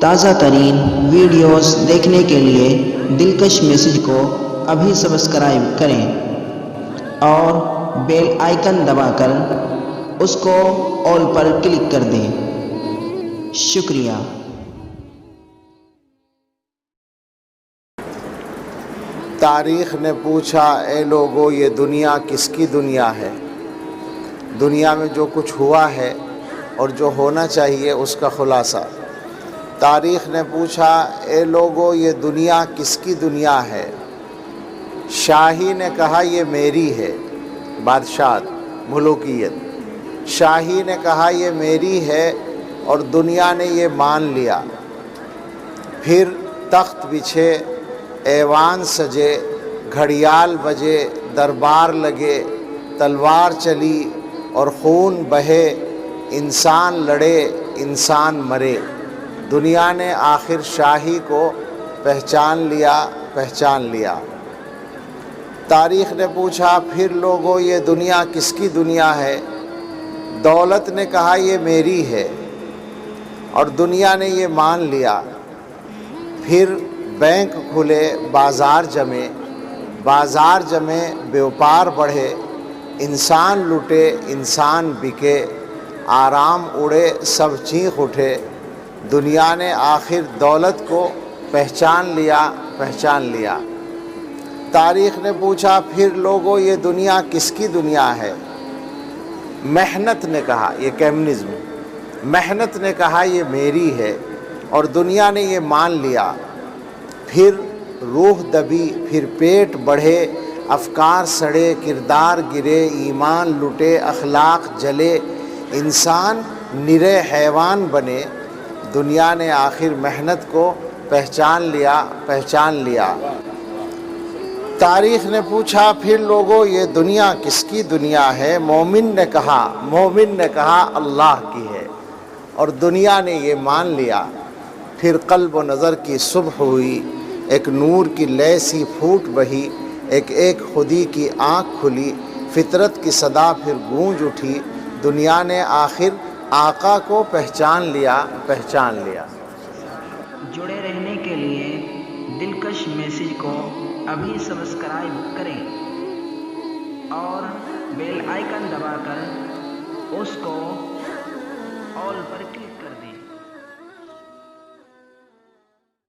تازہ ترین ویڈیوز دیکھنے کے لیے دلکش میسج کو ابھی سبسکرائب کریں اور بیل آئیکن دبا کر اس کو آل پر کلک کر دیں۔ شکریہ۔ تاریخ نے پوچھا اے لوگو یہ دنیا کس کی دنیا ہے؟ دنیا میں جو کچھ ہوا ہے اور جو ہونا چاہیے اس کا خلاصہ۔ تاریخ نے پوچھا اے لوگو یہ دنیا کس کی دنیا ہے؟ شاہی نے کہا یہ میری ہے، بادشاہت، ملوکیت۔ شاہی نے کہا یہ میری ہے اور دنیا نے یہ مان لیا۔ پھر تخت بچھے، ایوان سجے، گھڑیال بجے، دربار لگے، تلوار چلی اور خون بہے، انسان لڑے، انسان مرے۔ دنیا نے آخر شاہی کو پہچان لیا۔ تاریخ نے پوچھا پھر لوگو یہ دنیا کس کی دنیا ہے؟ دولت نے کہا یہ میری ہے اور دنیا نے یہ مان لیا۔ پھر بینک کھلے، بازار جمے، بیوپار بڑھے، انسان لٹے، انسان بکے، آرام اڑے، سب چیخ اٹھے۔ دنیا نے آخر دولت کو پہچان لیا۔ تاریخ نے پوچھا پھر لوگو یہ دنیا کس کی دنیا ہے؟ محنت نے کہا، یہ کمیونزم، محنت نے کہا یہ میری ہے اور دنیا نے یہ مان لیا۔ پھر روح دبی، پھر پیٹ بڑھے، افکار سڑے، کردار گرے، ایمان لٹے، اخلاق جلے، انسان نرے حیوان بنے۔ دنیا نے آخر محنت کو پہچان لیا۔ تاریخ نے پوچھا پھر لوگو یہ دنیا کس کی دنیا ہے؟ مومن نے کہا اللہ کی ہے اور دنیا نے یہ مان لیا۔ پھر قلب و نظر کی صبح ہوئی، ایک نور کی لے سی پھوٹ بہی، ایک خودی کی آنکھ کھلی، فطرت کی صدا پھر گونج اٹھی۔ دنیا نے آخر آقا کو پہچان لیا۔ جڑے رہنے کے لیے دلکش میسج کو ابھی سبسکرائب کریں اور بیل آئیکن دبا کر اس کو آل پر